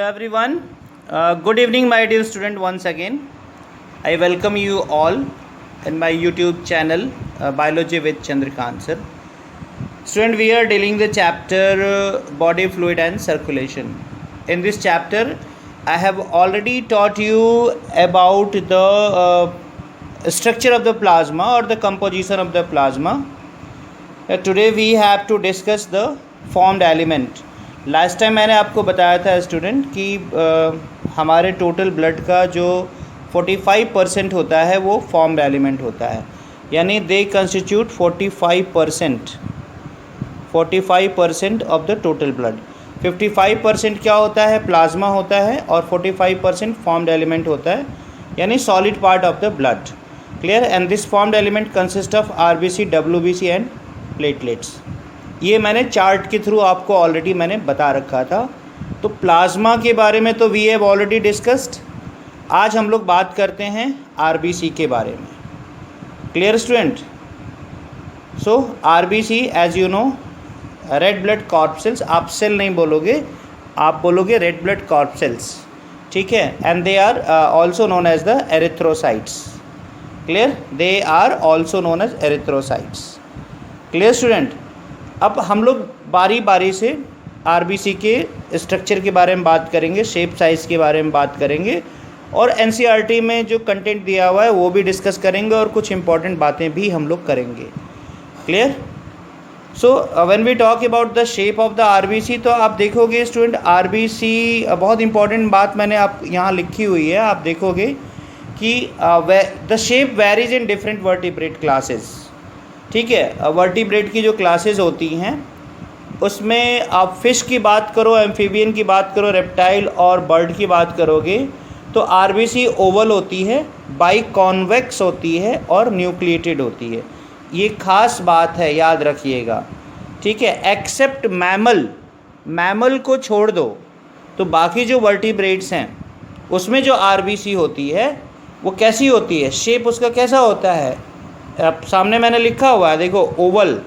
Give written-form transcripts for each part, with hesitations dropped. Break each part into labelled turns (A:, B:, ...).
A: Hello everyone. Good evening, my dear student. Once again, I welcome you all in my YouTube channel, Biology with Chandrakant sir. Student, we are dealing the chapter Body Fluid and Circulation. In this chapter, I have already taught you about the structure of the plasma or the composition of the plasma. Today we have to discuss the formed element. Last time मैंने आपको बताया था student कि हमारे total blood का जो 45% होता है वो फॉर्म्ड एलिमेंट होता है, यानी दे constitute 45% of the total blood. 55% क्या होता है, प्लाज्मा होता है, और 45% फॉर्म्ड एलिमेंट होता है, यानी solid part of the blood. Clear. And this formed element consist of RBC, WBC and platelets. ये मैंने चार्ट के थ्रू आपको ऑलरेडी मैंने बता रखा था. तो प्लाज्मा के बारे में तो वी हैव ऑलरेडी डिस्कस्ड. आज हम लोग बात करते हैं आरबीसी के बारे में. Clear student. So RBC as you know, red blood corpuscles. आप सेल नहीं बोलोगे, आप बोलोगे रेड ब्लड कॉर्पसेल्स. ठीक है. And they are also known as the erythrocytes. Clear. They are also known as erythrocytes. Clear student. अब हम लोग बारी बारी से आरबीसी के स्ट्रक्चर के बारे में बात करेंगे, शेप साइज़ के बारे में बात करेंगे, और एनसीईआरटी में जो कंटेंट दिया हुआ है वो भी डिस्कस करेंगे, और कुछ इंपॉर्टेंट बातें भी हम लोग करेंगे. Clear. So when we talk about the shape of the RBC, तो आप देखोगे स्टूडेंट, आरबीसी बहुत इंपॉर्टेंट बात मैंने आप यहाँ लिखी हुई है. आप देखोगे कि the shape varies in different vertebrate classes. ठीक है. वर्टिब्रेट की जो क्लासेस होती हैं उसमें आप फिश की बात करो, एम्फीबियन की बात करो, रेप्टाइल और बर्ड की बात करोगे, तो आरबीसी ओवल होती है, बाई कॉन्वेक्स होती है और न्यूक्लिएटेड होती है. ये खास बात है, याद रखिएगा. ठीक है. एक्सेप्ट मैमल को छोड़ दो, तो बाकी जो वर्टिब्रेट्स हैं उसमें जो आरबीसी होती है वो कैसी होती है, शेप उसका कैसा होता है. अब सामने मैंने लिखा हुआ है, देखो, oval.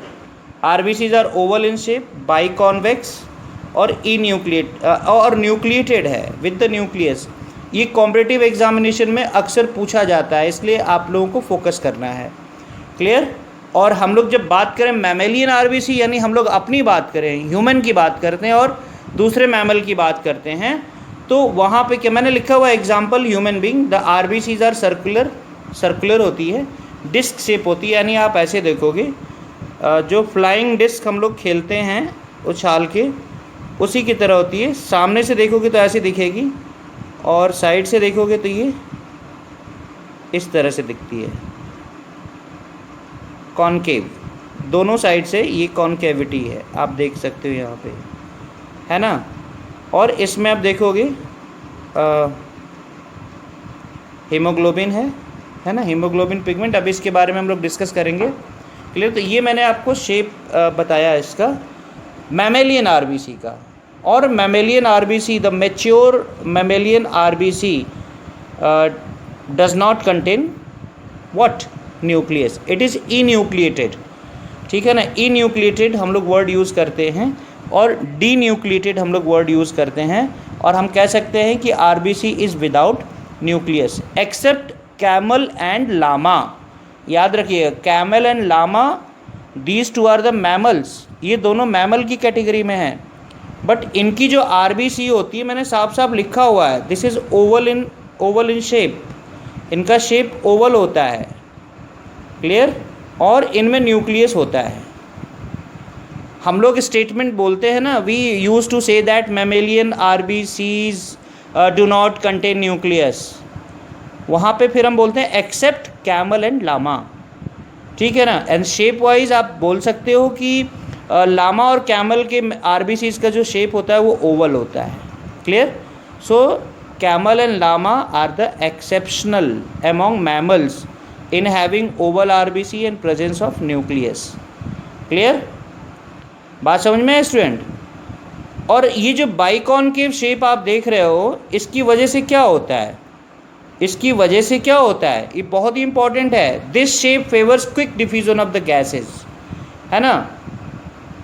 A: RBCs are oval in shape, biconvex और न्यूक्लिएटेड है विद द न्यूक्लियस. ये कॉम्पिटिटिव एग्जामिनेशन में अक्सर पूछा जाता है, इसलिए आप लोगों को फोकस करना है. क्लियर. और हम लोग जब बात करें मैमेलियन आरबीसी, यानी हम लोग अपनी बात करें, ह्यूमन की बात करते हैं और दूसरे मैमल की बात करते हैं, तो वहाँ पे क्या मैंने लिखा हुआ example, human being, the RBCs are circular होती है, डिस्क शेप होती है, यानी आप ऐसे देखोगे, जो फ्लाइंग डिस्क हम लोग खेलते हैं उछाल के, उसी की तरह होती है. सामने से देखोगे तो ऐसी दिखेगी, और साइड से देखोगे तो ये इस तरह से दिखती है, कॉनकेव. दोनों साइड से ये कॉनकेविटी है, आप देख सकते हो यहाँ पे, है ना. और इसमें आप देखोगे हीमोग्लोबिन है ना, हीमोग्लोबिन पिगमेंट. अब इसके बारे में हम लोग डिस्कस करेंगे. क्लियर. तो ये मैंने आपको शेप बताया इसका मैमेलियन आरबीसी का. और mammalian RBC, the mature mammalian RBC does not contain what, nucleus. It is enucleated. ठीक है ना. इन्यूक्लिएटेड हम लोग वर्ड यूज़ करते हैं, और डी न्यूक्लिएटेड हम लोग वर्ड यूज़ करते हैं, और हम कह सकते हैं कि RBC is without nucleus except camel and llama. याद रखिए, camel and llama, these two are the mammals. ये दोनों मैमल की कैटेगरी में हैं, बट इनकी जो आरबीसी होती है, मैंने साफ साफ लिखा हुआ है, this is Oval in shape. इनका शेप ओवल होता है. क्लियर. और इनमें न्यूक्लियस होता है. हम लोग स्टेटमेंट बोलते हैं ना, we use to say that mammalian RBCs do not contain nucleus. वहाँ पे फिर हम बोलते हैं एक्सेप्ट कैमल एंड लामा. ठीक है ना. एंड शेप वाइज आप बोल सकते हो कि लामा और कैमल के आरबीसीज का जो शेप होता है वो ओवल होता है. Clear. So camel and llama are the exceptional among mammals in having oval RBC and presence of nucleus. Clear. बात समझ में है स्टूडेंट. और ये जो बाइकॉनकेव शेप आप देख रहे हो, इसकी वजह से क्या होता है, ये बहुत ही इंपॉर्टेंट है. This shape favours quick diffusion of the gases, है ना.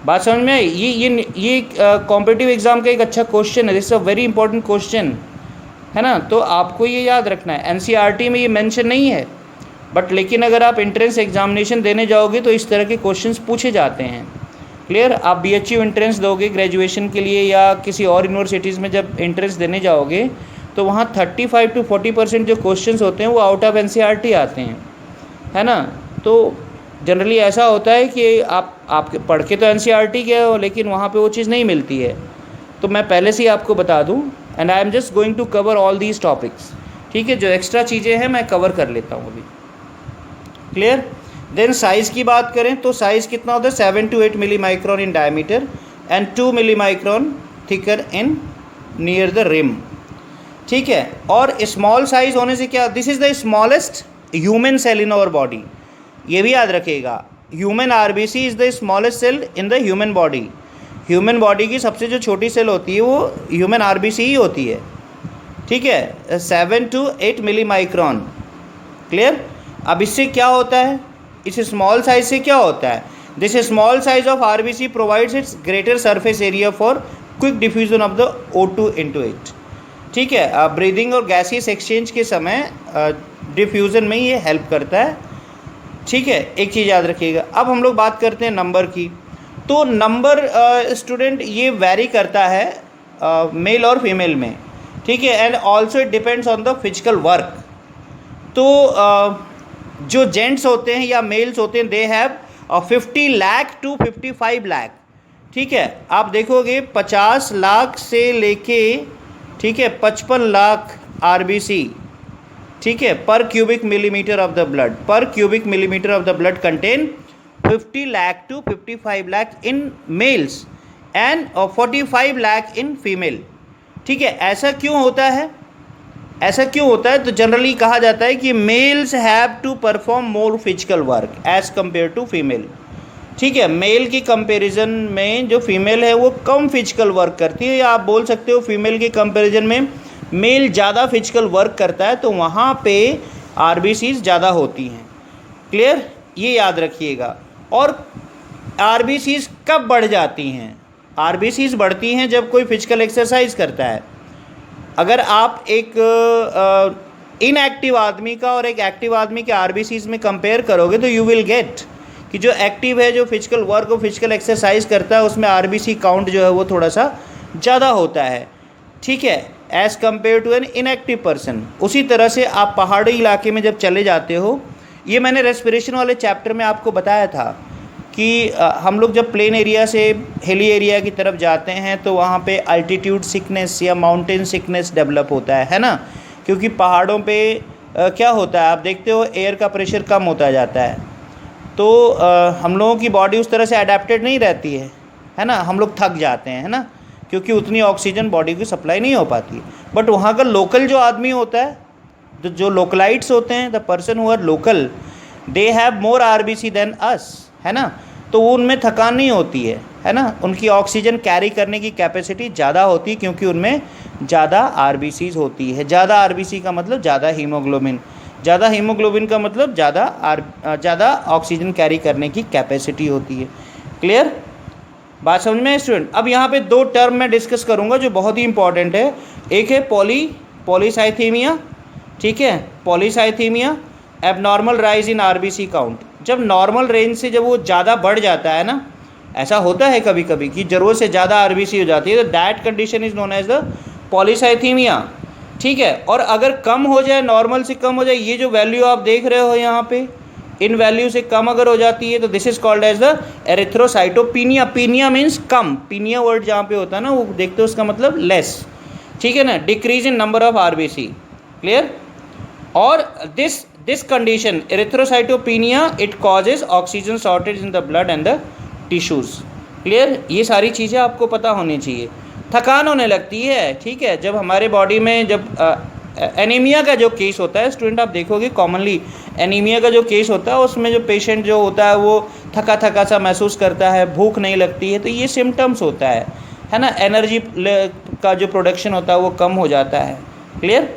A: बात समझ में आई? ये कॉम्पिटिटिव एग्जाम का एक अच्छा क्वेश्चन है, this is a very important question, है ना। तो आपको ये याद रखना है, एनसीईआरटी में ये मेंशन नहीं है, बट लेकिन अगर आप एंट्रेंस एग्जामिनेशन देने जाओगे तो इस तरह के क्वेश्चंस पूछे जाते हैं। क्लियर? आप बीएचयू एंट्रेंस दोगे ग्रेजुएशन के लिए या किसी और यूनिवर्सिटीज़ में जब एंट्रेंस देने जाओगे तो वहाँ 35 to 40% जो क्वेश्चंस होते हैं वो आउट ऑफ एनसीईआरटी आते हैं, है ना। तो जनरली ऐसा होता है कि आप पढ़ के तो एनसीईआरटी गए हो लेकिन वहाँ पे वो चीज़ नहीं मिलती है। तो मैं पहले से ही आपको बता दूँ, and I am just going to cover all these topics, ठीक है। जो एक्स्ट्रा चीज़ें हैं मैं कवर कर लेता हूँ अभी। क्लियर? देन साइज़ की बात करें तो साइज़ कितना होता है, 7 to 8 milli micron in diameter and 2 milli micron thicker in near the rim, ठीक है। और स्मॉल साइज होने से क्या, this is the smallest human cell in our body, ये भी याद रखिएगा। Human RBC is the smallest cell in the human body. Human body की सबसे जो छोटी सेल होती है वो ह्यूमन आरबीसी ही होती है, ठीक है। 7 to 8 मिली माइक्रॉन। क्लियर? अब इससे क्या होता है, इस स्मॉल साइज से क्या होता है, this small size of RBC provides it's greater surface area for quick diffusion of the O2 into it, ठीक है। ब्रीदिंग और गैसियस एक्सचेंज के समय डिफ्यूज़न में ये हेल्प करता है, ठीक है। एक चीज़ याद रखिएगा। अब हम लोग बात करते हैं नंबर की। तो नंबर स्टूडेंट ये वैरी करता है मेल और फीमेल में, ठीक है, and also it depends on the physical work. तो जो जेंट्स होते हैं या मेल्स होते हैं they have 50 lakh to 55 lakh, ठीक है। आप देखोगे 50 लाख से लेके, ठीक है, 55 लाख आरबीसी, ठीक है, per cubic millimetre of the blood. Per cubic millimetre of the blood contain 50 lakh to 55 lakh in males and 45 lakh in female, ठीक है। ऐसा क्यों होता है, ऐसा क्यों होता है? तो जनरली कहा जाता है कि males have to perform more physical work as compare to female, ठीक है। मेल की कंपैरिजन में जो फीमेल है वो कम फिजिकल वर्क करती है, या आप बोल सकते हो फीमेल के कंपैरिजन में मेल ज़्यादा फिजिकल वर्क करता है, तो वहाँ पे आरबीसीज ज़्यादा होती हैं। क्लियर? ये याद रखिएगा। और आरबीसीज कब बढ़ जाती हैं? आरबीसीज बढ़ती हैं जब कोई फिजिकल एक्सरसाइज करता है। अगर आप एक इनएक्टिव आदमी का और एक एक्टिव आदमी के आरबीसीज में कंपेयर करोगे तो यू विल गेट कि जो एक्टिव है, जो फिजिकल वर्क और फिजिकल एक्सरसाइज करता है, उसमें आरबीसी काउंट जो है वो थोड़ा सा ज़्यादा होता है, ठीक है, as compare to an inactive person. उसी तरह से आप पहाड़ी इलाके में जब चले जाते हो, ये मैंने रेस्पिरेशन वाले चैप्टर में आपको बताया था कि हम लोग जब प्लेन एरिया से हिली एरिया की तरफ जाते हैं तो वहाँ पे अल्टीट्यूड सिकनेस या माउंटेन सिकनेस डेवलप होता है ना। क्योंकि पहाड़ों पे क्या होता है, आप देखते हो एयर का प्रेशर कम होता जाता है, तो हम लोगों की बॉडी उस तरह से अडेप्टेड नहीं रहती है ना। हम लोग थक जाते हैं, है ना, क्योंकि उतनी ऑक्सीजन बॉडी की सप्लाई नहीं हो पाती। बट वहाँ का लोकल जो आदमी होता है, जो लोकलाइट्स होते हैं, the person who are local, they have more RBC than us, है ना। तो वो उनमें थकान नहीं होती है ना। उनकी ऑक्सीजन कैरी करने की कैपेसिटी ज़्यादा होती है क्योंकि उनमें ज़्यादा आरबीसीज होती है। ज़्यादा आरबीसी का मतलब ज़्यादा हीमोग्लोबिन, ज़्यादा हीमोग्लोबिन का मतलब ज़्यादा ऑक्सीजन कैरी करने की कैपेसिटी होती है। क्लियर? बात समझ में स्टूडेंट? अब यहाँ पे दो टर्म मैं डिस्कस करूँगा जो बहुत ही इंपॉर्टेंट है। एक है पॉलीसाइथीमिया, ठीक है, polycythaemia, abnormal rise in RBC count. जब नॉर्मल रेंज से जब वो ज़्यादा बढ़ जाता है ना, ऐसा होता है कभी कभी कि ज़रूरत से ज़्यादा आरबीसी हो जाती है, तो that condition is known as the polycythaemia, ठीक है। और अगर कम हो जाए, नॉर्मल से कम हो जाए, ये जो वैल्यू आप देख रहे हो यहाँ पे, इन वैल्यू से कम अगर हो जाती है तो this is called as the erythrocytopenia. Penia means कम, पीनिया वर्ड जहाँ पे होता है ना वो देखते हो उसका मतलब लेस, ठीक है ना, decrease in number of RBC. Clear? और this condition erythrocytopenia it causes oxygen shortage in the blood and the tissues. Clear? ये सारी चीज़ें आपको पता होनी चाहिए। थकान होने लगती है, ठीक है, जब हमारे बॉडी में जब एनीमिया का जो केस होता है स्टूडेंट, आप देखोगे कॉमनली एनीमिया का जो केस होता है उसमें जो पेशेंट जो होता है वो थका थका सा महसूस करता है, भूख नहीं लगती है, तो ये सिम्टम्स होता है ना। एनर्जी का जो प्रोडक्शन होता है वो कम हो जाता है। क्लियर?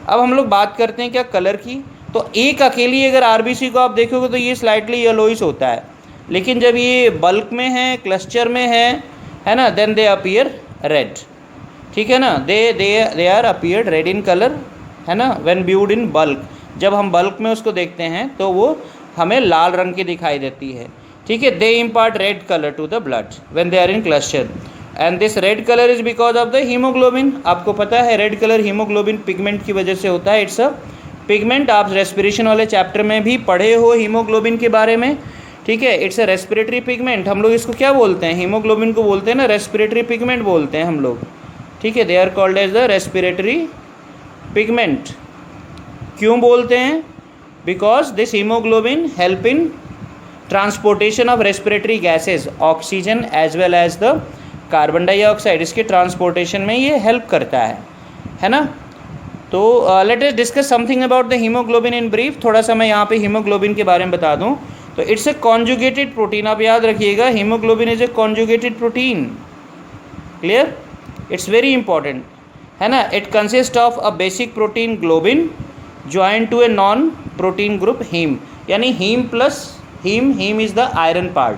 A: अब हम लोग बात करते हैं क्या कलर की। तो एक अकेली अगर आरबीसी को आप देखोगे तो ये स्लाइटली येलोइश होता है, लेकिन जब ये बल्क में है, क्लस्टर में है ना, देन दे अपीयर रेड, ठीक है ना, they are appeared red in colour, है ना, व्हेन व्यूड इन बल्क, जब हम बल्क में उसको देखते हैं तो वो हमें लाल रंग की दिखाई देती है, ठीक है। They impart red colour to the blood when they are in cluster, and this red colour is because of the haemoglobin. आपको पता है रेड कलर हीमोग्लोबिन पिगमेंट की वजह से होता है, इट्स अ पिगमेंट। आप रेस्पिरेशन वाले चैप्टर में भी पढ़े हो हीमोग्लोबिन के बारे में, ठीक है। It's a respiratory pigment. हम लोग इसको क्या बोलते हैं, हीमोग्लोबिन को बोलते हैं ना रेस्पिरेटरी पिगमेंट बोलते हैं हम लोग, ठीक है। They are called as the respiratory pigment. क्यों बोलते हैं, because this haemoglobin help in transportation of respiratory gases, oxygen as well as the carbon dioxide, इसके ट्रांसपोर्टेशन में ये हेल्प करता है ना। तो let us discuss something about the haemoglobin in brief. थोड़ा सा मैं यहाँ पे हीमोग्लोबिन के बारे में बता दूँ तो इट्स ए कॉन्जुगेटेड प्रोटीन। आप याद रखिएगा haemoglobin is a conjugated protein, clear, it's very important, है ना। It consist of a basic protein globin join to a non protein group haem, यानी haem plus haem is the iron part,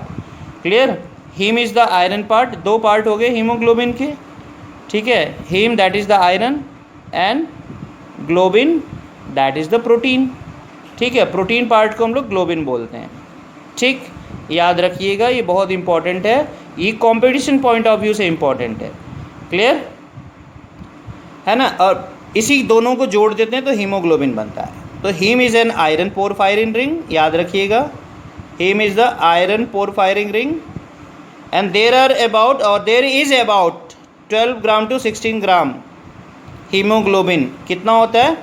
A: clear. Haem is the iron part, दो part हो गए haemoglobin के, ठीक है। Haem that is the iron and globin that is the protein, ठीक है। Protein part को हम लोग ग्लोबिन बोलते हैं, ठीक, याद रखिएगा, ये बहुत इंपॉर्टेंट है, ये कंपटीशन पॉइंट ऑफ व्यू से इंपॉर्टेंट है, क्लियर है ना। और इसी दोनों को जोड़ देते हैं तो हीमोग्लोबिन बनता है। तो haem is an iron porphyrin ring, याद रखिएगा, haem is the iron porphyrin ring, and there is about 12 gram to 16 gram haemoglobin. कितना होता है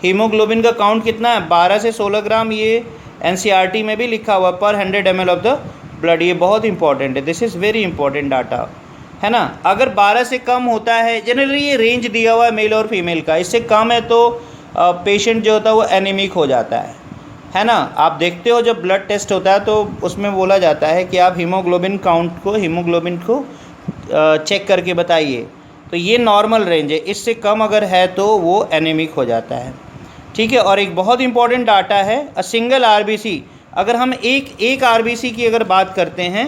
A: हीमोग्लोबिन का काउंट कितना है, 12 से 16 ग्राम, ये एनसीईआरटी में भी लिखा हुआ पर 100 ml ऑफ द ब्लड। ये बहुत इंपॉर्टेंट है, this is very important data, है ना। अगर 12 से कम होता है, जनरली ये रेंज दिया हुआ है मेल और फीमेल का, इससे कम है तो पेशेंट जो होता है वो एनीमिक हो जाता है ना। आप देखते हो जब ब्लड टेस्ट होता है तो उसमें बोला जाता है कि आप हीमोग्लोबिन को चेक करके बताइए, तो ये नॉर्मल रेंज है, इससे कम अगर है तो वो एनीमिक हो जाता है, ठीक है। और एक बहुत इंपॉर्टेंट डाटा है, अ सिंगल आरबीसी, अगर हम एक आरबीसी की अगर बात करते हैं,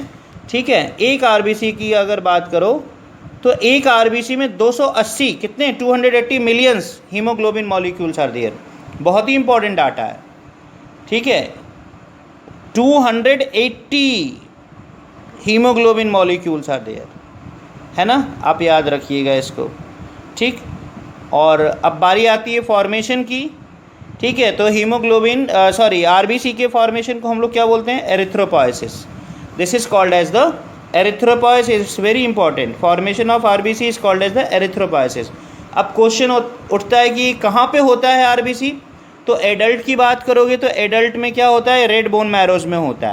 A: ठीक है, एक आरबीसी की अगर बात करो तो एक आरबीसी में 280 कितने 280 millions haemoglobin molecules are there. बहुत ही इंपॉर्टेंट डाटा है, ठीक है। 280 हीमोग्लोबिन मॉलिक्यूल्स आर देयर, है ना, आप याद रखिएगा इसको, ठीक। और अब बारी आती है फॉर्मेशन की, ठीक है। तो हीमोग्लोबिन आरबीसी के फॉर्मेशन को हम लोग क्या बोलते हैं, erythropoiesis. This is called as the erythropoiesis, it's very important, formation of RBC is called as the erythropoiesis. अब क्वेश्चन उठता है कि कहाँ पे होता है आरबीसी, तो एडल्ट की बात करोगे तो एडल्ट में क्या होता है, रेड बोन मैरोज में होता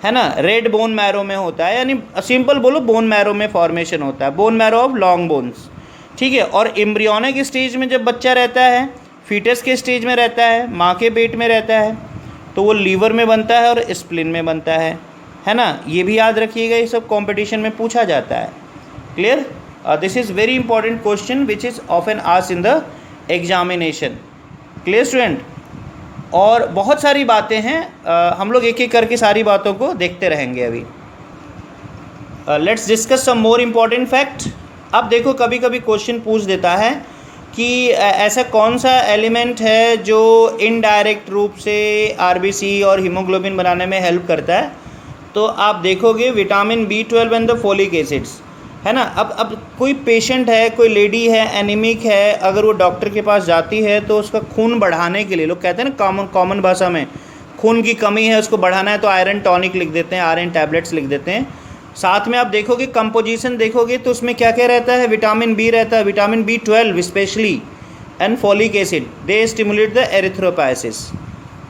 A: है ना, रेड बोन मैरो में होता है, यानी सिंपल बोलो बोन मैरो में फॉर्मेशन होता है, bone marrow of long bones, ठीक है। और एम्ब्रियोनिक स्टेज में जब बच्चा रहता है, फीटस के स्टेज में रहता है, माँ के पेट में रहता है, तो वो लीवर में बनता है और स्प्लिन में बनता है ना। ये भी याद रखिएगा, ये सब कंपटीशन में पूछा जाता है, clear. This is very important question which is often asked in the examination, clear student. और बहुत सारी बातें हैं, हम लोग एक एक करके सारी बातों को देखते रहेंगे अभी। Let's discuss some more important fact. अब देखो कभी कभी क्वेश्चन पूछ देता है कि ऐसा कौन सा एलिमेंट है जो इनडायरेक्ट रूप से आरबीसी और हीमोग्लोबिन बनाने में हेल्प करता है, तो आप देखोगे vitamin B12 and the folic acids, है ना। अब कोई पेशेंट है, कोई लेडी है, एनीमिक है, अगर वो डॉक्टर के पास जाती है तो उसका खून बढ़ाने के लिए, लोग कहते हैं ना कॉमन भाषा में, खून की कमी है उसको बढ़ाना है तो आयरन टॉनिक लिख देते हैं, आयरन टैबलेट्स लिख देते हैं। साथ में आप देखोगे कंपोजिशन देखोगे तो उसमें क्या क्या रहता है, विटामिन बी रहता है, vitamin B12 specially, and folic acid, they stimulate the erythropoiesis,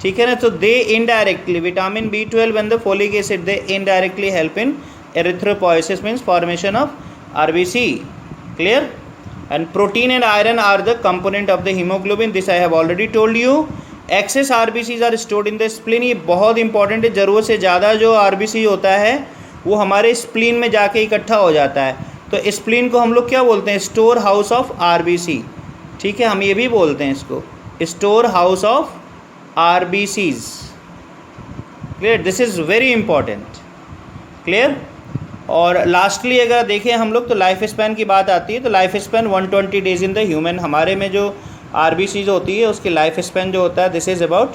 A: ठीक है ना। तो they indirectly, vitamin B12 and the folic acid, they indirectly help in erythropoiesis means formation of RBC, clear. And protein and iron are the component of the hemoglobin, this I have already told you. Excess RBCs are stored in the spleen, ये बहुत important है, ज़रूरत से ज़्यादा जो RBC होता है वो हमारे स्प्लीन में जाके इकट्ठा हो जाता है, तो स्प्लीन को हम लोग क्या बोलते हैं, स्टोर हाउस ऑफ RBC, ठीक है, हम ये भी बोलते हैं इसको store house of RBCs, clear. This is very important, clear. और लास्टली अगर देखें हम लोग तो लाइफ स्पैन की बात आती है, तो life span 120 days in the human, हमारे में जो आरबीसी होती है उसकी लाइफ स्पैन जो होता है दिस इज़ अबाउट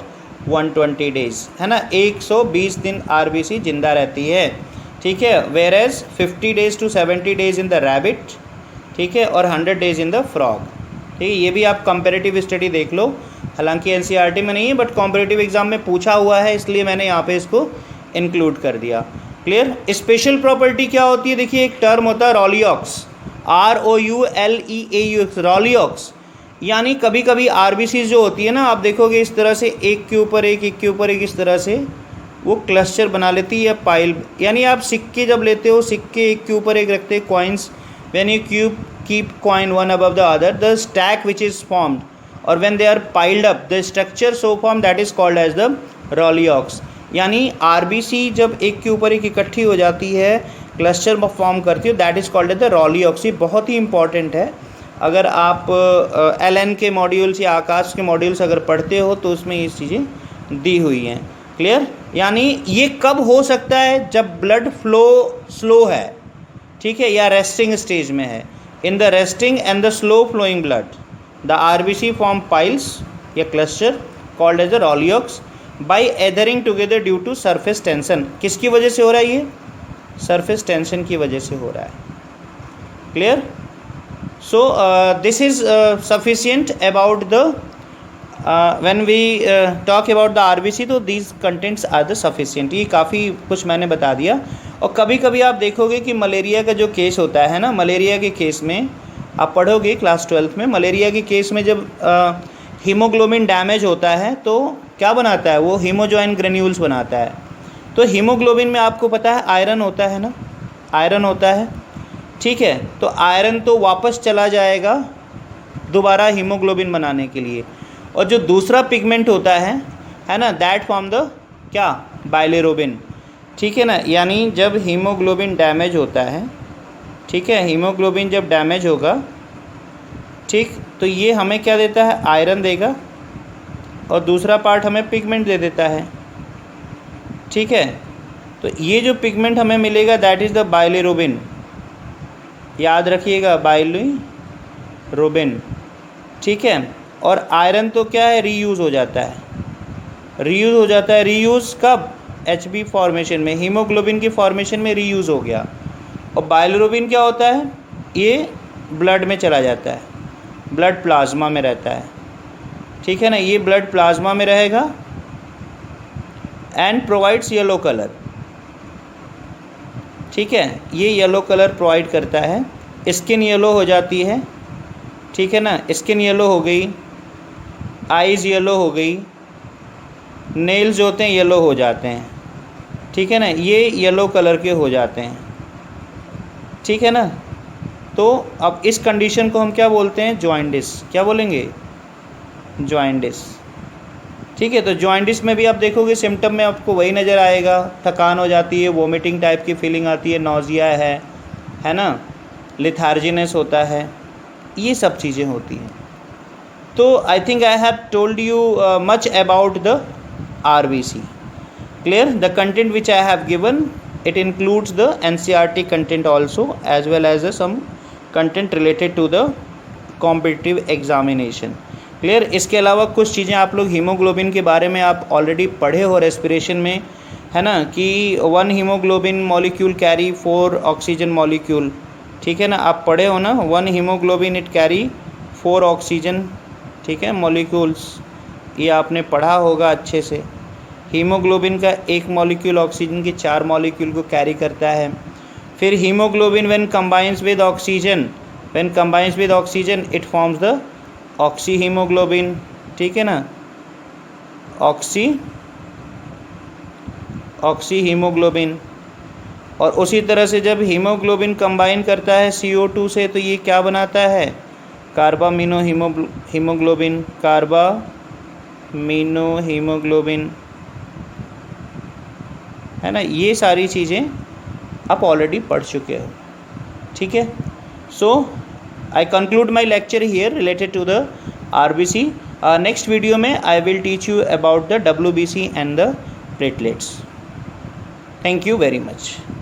A: 120 डेज़, है ना। 120 दिन आरबीसी जिंदा रहती है, ठीक है। Where as 50 days to 70 days in the rabbit, ठीक है, और 100 डेज़ इन द फ्रॉग, ठीक है। ये भी आप कंपेरेटिव स्टडी देख लो, हालांकि एनसीईआरटी में नहीं है बट कॉम्पिटिटिव एग्जाम में पूछा हुआ है, इसलिए मैंने यहाँ पे इसको इंक्लूड कर दिया। क्लियर। स्पेशल प्रॉपर्टी क्या होती है, देखिए एक टर्म होता है रॉलिऑक्स, ROULEAUX, रॉलिऑक्स, यानी कभी कभी आरबीसी जो होती है ना, आप देखोगे इस तरह से एक के ऊपर एक, एक के ऊपर एक, इस तरह से वो क्लस्टर बना लेती है या पाइल, यानी आप सिक्के जब लेते हो, सिक्के एक के ऊपर एक रखते हैं, coins, when you keep coin one above the other, the stack which is formed, और when they are piled up the structure so form that is called as the rouleaux. यानी आरबीसी जब एक के ऊपर एक इकट्ठी हो जाती है, क्लस्टर फॉर्म करती है, that is called as the rouleaux. ये बहुत ही इंपॉर्टेंट है, अगर आप LN के मॉड्यूल्स या आकाश के मॉड्यूल्स अगर पढ़ते हो तो उसमें ये चीज़ें दी हुई हैं। क्लियर। यानी ये कब हो सकता है, जब ब्लड फ्लो स्लो है, ठीक है, या रेस्टिंग स्टेज में है। In the resting and the slow flowing blood the RBC form piles या cluster called as the rouleaux by adhering together due to surface tension. किसकी वजह से हो रहा है ये, सरफेस टेंशन की वजह से हो रहा है। Clear. So this is sufficient about the when we talk about the RBC, तो these contents are the sufficient। ये काफ़ी कुछ मैंने बता दिया। और कभी कभी आप देखोगे कि मलेरिया का जो केस होता है ना, मलेरिया के केस में आप पढ़ोगे क्लास 12th में, मलेरिया के केस में जब हीमोग्लोबिन डैमेज होता है तो क्या बनाता है वो, हीमोजॉइन ग्रेन्यूल्स बनाता है। तो हीमोग्लोबिन में आपको पता है आयरन होता है ना, आयरन होता है, ठीक है। तो आयरन तो वापस चला जाएगा दोबारा हीमोग्लोबिन बनाने के लिए, और जो दूसरा पिगमेंट होता है ना, दैट फॉर्म द क्या, बाइलिरुबिन, ठीक है ना। यानी जब हीमोग्लोबिन डैमेज होता है, ठीक है, हीमोग्लोबिन जब डैमेज होगा, ठीक, तो ये हमें क्या देता है, आयरन देगा, और दूसरा पार्ट हमें पिगमेंट दे देता है, ठीक है। तो ये जो पिगमेंट हमें मिलेगा दैट इज़ द बाइलिरुबिन, याद रखिएगा, बाइलिरुबिन, ठीक है। और आयरन तो क्या है, रीयूज़ हो जाता है, रीयूज़ हो जाता है। रीयूज़ कब, HB फॉर्मेशन में, हीमोग्लोबिन की फॉर्मेशन में रीयूज़ हो गया। और बाइलिरुबिन क्या होता है, ये ब्लड में चला जाता है, ब्लड प्लाज्मा में रहता है, ठीक है ना। ये ब्लड प्लाज्मा में रहेगा एंड प्रोवाइड्स येलो कलर, ठीक है, ये येलो कलर प्रोवाइड करता है। स्किन येलो हो जाती है, ठीक है ना, स्किन येलो हो गई, आईज़ येलो हो गई, नेल्स जो होते हैं येलो हो जाते हैं, ठीक है ना, ये येलो कलर के हो जाते हैं, ठीक है ना। तो अब इस कंडीशन को हम क्या बोलते हैं, जॉइंडिस, क्या बोलेंगे, जॉइंडिस, ठीक है। तो जॉइंडिस में भी आप देखोगे सिम्टम में आपको वही नज़र आएगा, थकान हो जाती है, वोमिटिंग टाइप की फीलिंग आती है, नौजिया है ना, लिथार्जिनेस होता है, ये सब चीज़ें होती हैं। तो I think I have told you much about the RBC। Clear. The content which I have given it includes the NCERT content also as well as some content related to the competitive examination. Clear. इसके अलावा कुछ चीज़ें आप लोग haemoglobin के बारे में आप ऑलरेडी पढ़े हो रेस्पिरेशन में, है ना, कि 1 haemoglobin molecule carry 4 oxygen molecule, ठीक है ना, आप पढ़े हो ना, 1 हीमोग्लोबिन इट कैरी 4 ऑक्सीजन, ठीक है, मॉलिक्यूल्स, ये आपने पढ़ा होगा अच्छे से। हीमोग्लोबिन का एक मॉलिक्यूल ऑक्सीजन की 4 मॉलिक्यूल को कैरी करता है। फिर haemoglobin when combines with oxygen it forms the oxy haemoglobin, ठीक है ना, ऑक्सी हीमोग्लोबिन। और उसी तरह से जब हीमोग्लोबिन कंबाइन करता है CO2 से तो ये क्या बनाता है, कार्बामिनो हीमोग्लोबिन, कार्बामिनो हीमोग्लोबिन, है ना। ये सारी चीज़ें आप ऑलरेडी पढ़ चुके हो, ठीक है। सो I conclude my lecture here related to the RBC. Next video में I will teach you about the WBC and the platelets. Thank you very much.